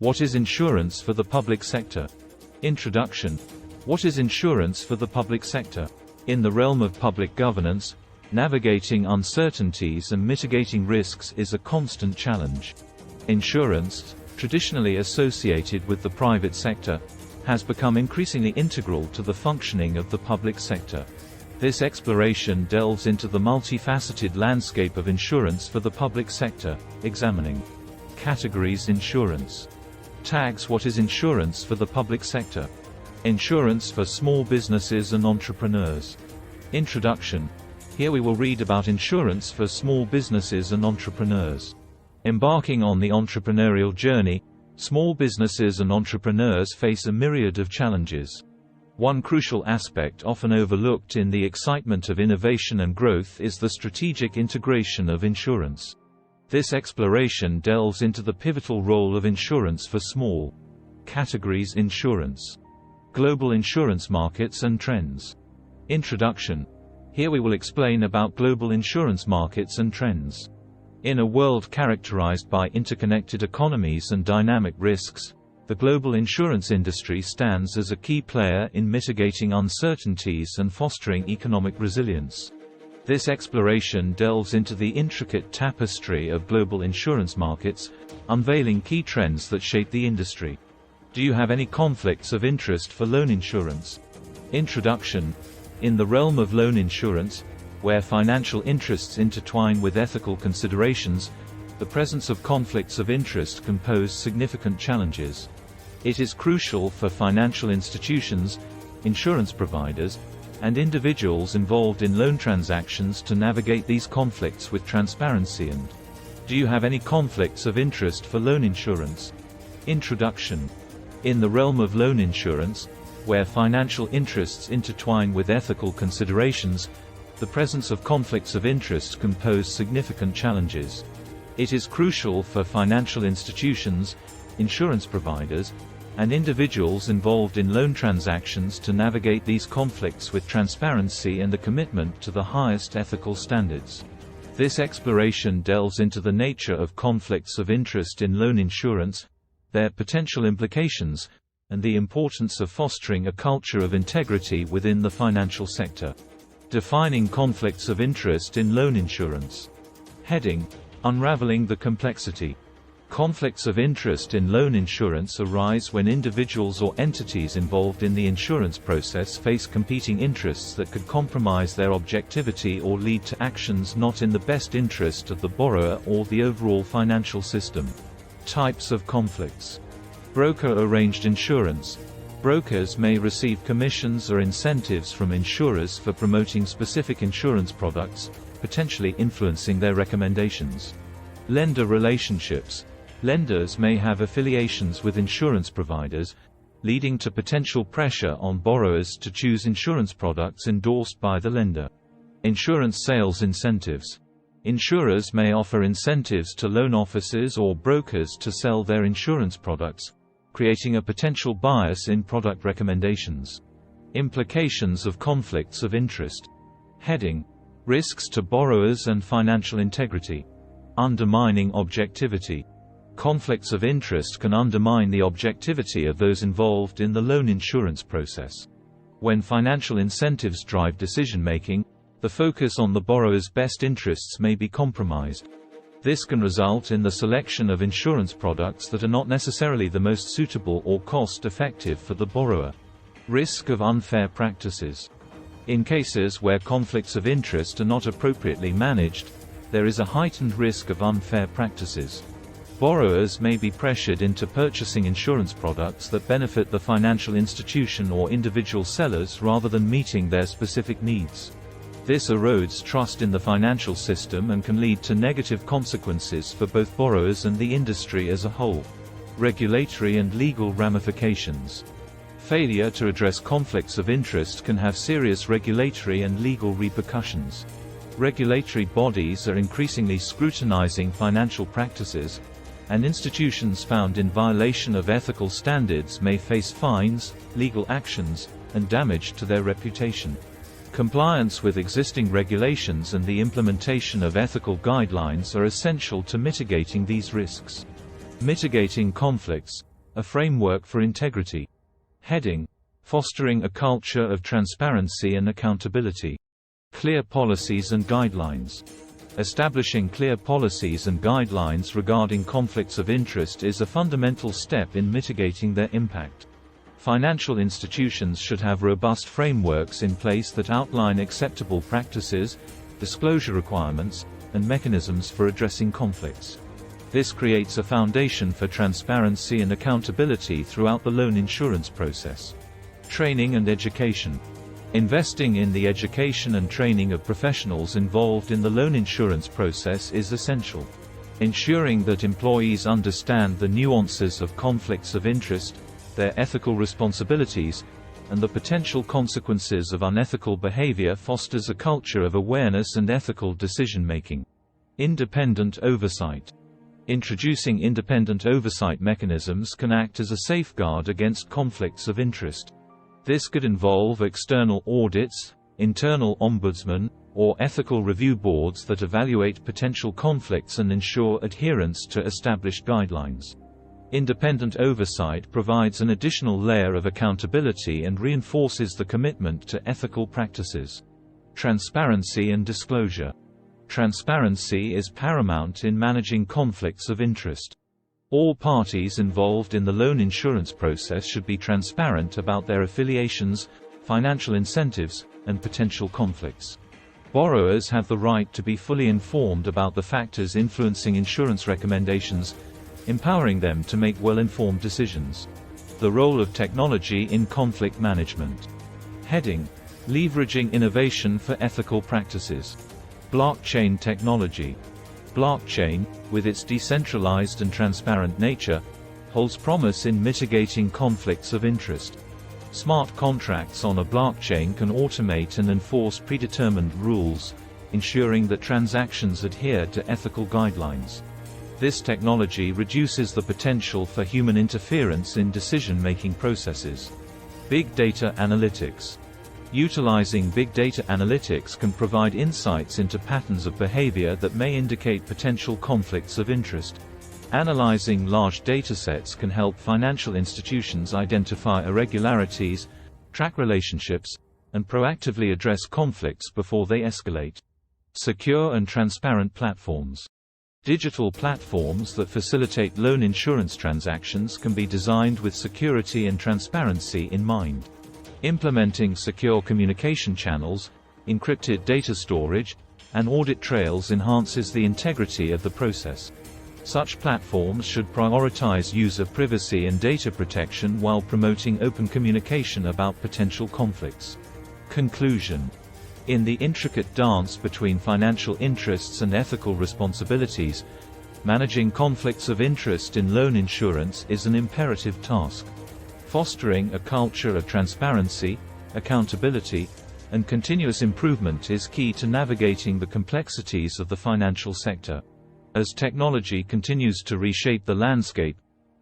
What is insurance for the public sector? Introduction. What is insurance for the public sector? In the realm of public governance, navigating uncertainties and mitigating risks is a constant challenge. Insurance, traditionally associated with the private sector, has become increasingly integral to the functioning of the public sector. This exploration delves into the multifaceted landscape of insurance for the public sector, examining categories insurance. Tags. What is insurance for the public sector? Insurance for small businesses and entrepreneurs. Introduction. Here we will read about insurance for small businesses and entrepreneurs. Embarking on the entrepreneurial journey, small businesses and entrepreneurs face a myriad of challenges. One crucial aspect often overlooked in the excitement of innovation and growth is the strategic integration of insurance. This exploration delves into the pivotal role of insurance for small categories insurance. Global insurance markets and trends. Introduction. Here we will explain about global insurance markets and trends. In a world characterized by interconnected economies and dynamic risks, the global insurance industry stands as a key player in mitigating uncertainties and fostering economic resilience. This exploration delves into the intricate tapestry of global insurance markets, unveiling key trends that shape the industry. Do you have any conflicts of interest for loan insurance? Introduction. In the realm of loan insurance, where financial interests intertwine with ethical considerations, the presence of conflicts of interest can pose significant challenges. It is crucial for financial institutions, insurance providers, and individuals involved in loan transactions to navigate these conflicts with transparency. And do you have any conflicts of interest for loan insurance? Introduction. In the realm of loan insurance, where financial interests intertwine with ethical considerations, the presence of conflicts of interest can pose significant challenges. It is crucial for financial institutions, insurance providers, and individuals involved in loan transactions to navigate these conflicts with transparency and a commitment to the highest ethical standards. This exploration delves into the nature of conflicts of interest in loan insurance, their potential implications, and the importance of fostering a culture of integrity within the financial sector. Defining conflicts of interest in loan insurance. Heading: Unraveling the complexity. Conflicts of interest in loan insurance arise when individuals or entities involved in the insurance process face competing interests that could compromise their objectivity or lead to actions not in the best interest of the borrower or the overall financial system. Types of conflicts. Broker-arranged insurance. Brokers may receive commissions or incentives from insurers for promoting specific insurance products, potentially influencing their recommendations. Lender relationships. Lenders may have affiliations with insurance providers, leading to potential pressure on borrowers to choose insurance products endorsed by the lender. Insurance sales incentives. Insurers may offer incentives to loan officers or brokers to sell their insurance products, creating a potential bias in product recommendations. Implications of conflicts of interest. Heading: Risks to borrowers and financial integrity. Undermining objectivity. Conflicts of interest can undermine the objectivity of those involved in the loan insurance process. When financial incentives drive decision-making, the focus on the borrower's best interests may be compromised. This can result in the selection of insurance products that are not necessarily the most suitable or cost-effective for the borrower. Risk of unfair practices. In cases where conflicts of interest are not appropriately managed, there is a heightened risk of unfair practices. Borrowers may be pressured into purchasing insurance products that benefit the financial institution or individual sellers rather than meeting their specific needs. This erodes trust in the financial system and can lead to negative consequences for both borrowers and the industry as a whole. Regulatory and legal ramifications. Failure to address conflicts of interest can have serious regulatory and legal repercussions. Regulatory bodies are increasingly scrutinizing financial practices, and institutions found in violation of ethical standards may face fines, legal actions, and damage to their reputation. Compliance with existing regulations and the implementation of ethical guidelines are essential to mitigating these risks. Mitigating conflicts, a framework for integrity. Heading: Fostering a culture of transparency and accountability. Clear policies and guidelines. Establishing clear policies and guidelines regarding conflicts of interest is a fundamental step in mitigating their impact. Financial institutions should have robust frameworks in place that outline acceptable practices, disclosure requirements, and mechanisms for addressing conflicts. This creates a foundation for transparency and accountability throughout the loan insurance process. Training and education. Investing in the education and training of professionals involved in the loan insurance process is essential. Ensuring that employees understand the nuances of conflicts of interest, their ethical responsibilities, and the potential consequences of unethical behavior fosters a culture of awareness and ethical decision-making. Independent oversight. Introducing independent oversight mechanisms can act as a safeguard against conflicts of interest. This could involve external audits, internal ombudsmen, or ethical review boards that evaluate potential conflicts and ensure adherence to established guidelines. Independent oversight provides an additional layer of accountability and reinforces the commitment to ethical practices. Transparency and disclosure. Transparency is paramount in managing conflicts of interest. All parties involved in the loan insurance process should be transparent about their affiliations, financial incentives, and potential conflicts. Borrowers have the right to be fully informed about the factors influencing insurance recommendations, empowering them to make well-informed decisions. The role of technology in conflict management. Heading: Leveraging innovation for ethical practices. Blockchain technology. Blockchain, with its decentralized and transparent nature, holds promise in mitigating conflicts of interest. Smart contracts on a blockchain can automate and enforce predetermined rules, ensuring that transactions adhere to ethical guidelines. This technology reduces the potential for human interference in decision-making processes. Big data analytics. Utilizing big data analytics can provide insights into patterns of behavior that may indicate potential conflicts of interest. Analyzing large datasets can help financial institutions identify irregularities, track relationships, and proactively address conflicts before they escalate. Secure and transparent platforms. Digital platforms that facilitate loan insurance transactions can be designed with security and transparency in mind. Implementing secure communication channels, encrypted data storage, and audit trails enhances the integrity of the process. Such platforms should prioritize user privacy and data protection while promoting open communication about potential conflicts. Conclusion. In the intricate dance between financial interests and ethical responsibilities, managing conflicts of interest in loan insurance is an imperative task. Fostering a culture of transparency, accountability, and continuous improvement is key to navigating the complexities of the financial sector. As technology continues to reshape the landscape,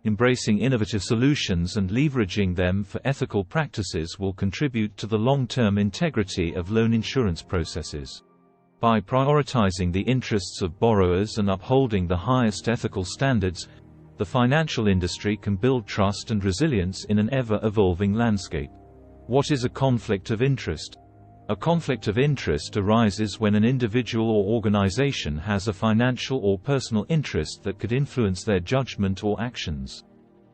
embracing innovative solutions and leveraging them for ethical practices will contribute to the long-term integrity of loan insurance processes. By prioritizing the interests of borrowers and upholding the highest ethical standards, the financial industry can build trust and resilience in an ever-evolving landscape. What is a conflict of interest? A conflict of interest arises when an individual or organization has a financial or personal interest that could influence their judgment or actions.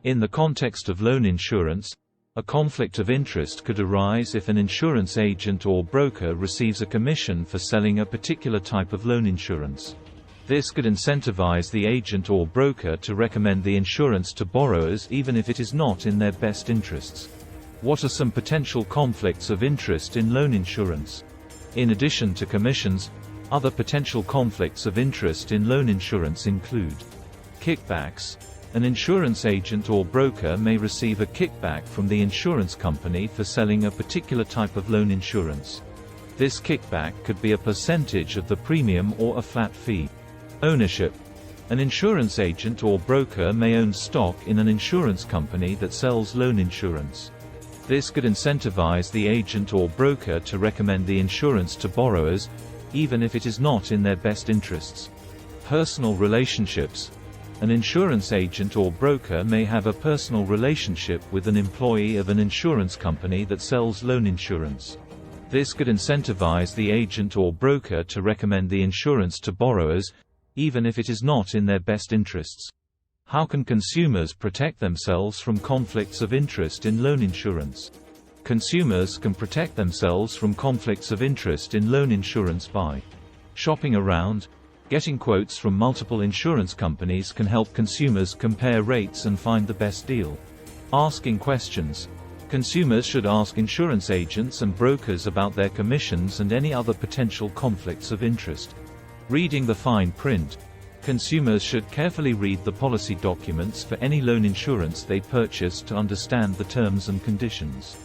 In the context of loan insurance, a conflict of interest could arise if an insurance agent or broker receives a commission for selling a particular type of loan insurance. This could incentivize the agent or broker to recommend the insurance to borrowers even if it is not in their best interests. What are some potential conflicts of interest in loan insurance? In addition to commissions, other potential conflicts of interest in loan insurance include kickbacks. An insurance agent or broker may receive a kickback from the insurance company for selling a particular type of loan insurance. This kickback could be a percentage of the premium or a flat fee. Ownership. An insurance agent or broker may own stock in an insurance company that sells loan insurance. This could incentivize the agent or broker to recommend the insurance to borrowers, even if it is not in their best interests. Personal relationships. An insurance agent or broker may have a personal relationship with an employee of an insurance company that sells loan insurance. This could incentivize the agent or broker to recommend the insurance to borrowers, even if it is not in their best interests. How can consumers protect themselves from conflicts of interest in loan insurance? Consumers can protect themselves from conflicts of interest in loan insurance by shopping around. Getting quotes from multiple insurance companies can help consumers compare rates and find the best deal. Asking questions. Consumers should ask insurance agents and brokers about their commissions and any other potential conflicts of interest. Reading the fine print. Consumers should carefully read the policy documents for any loan insurance they purchase to understand the terms and conditions.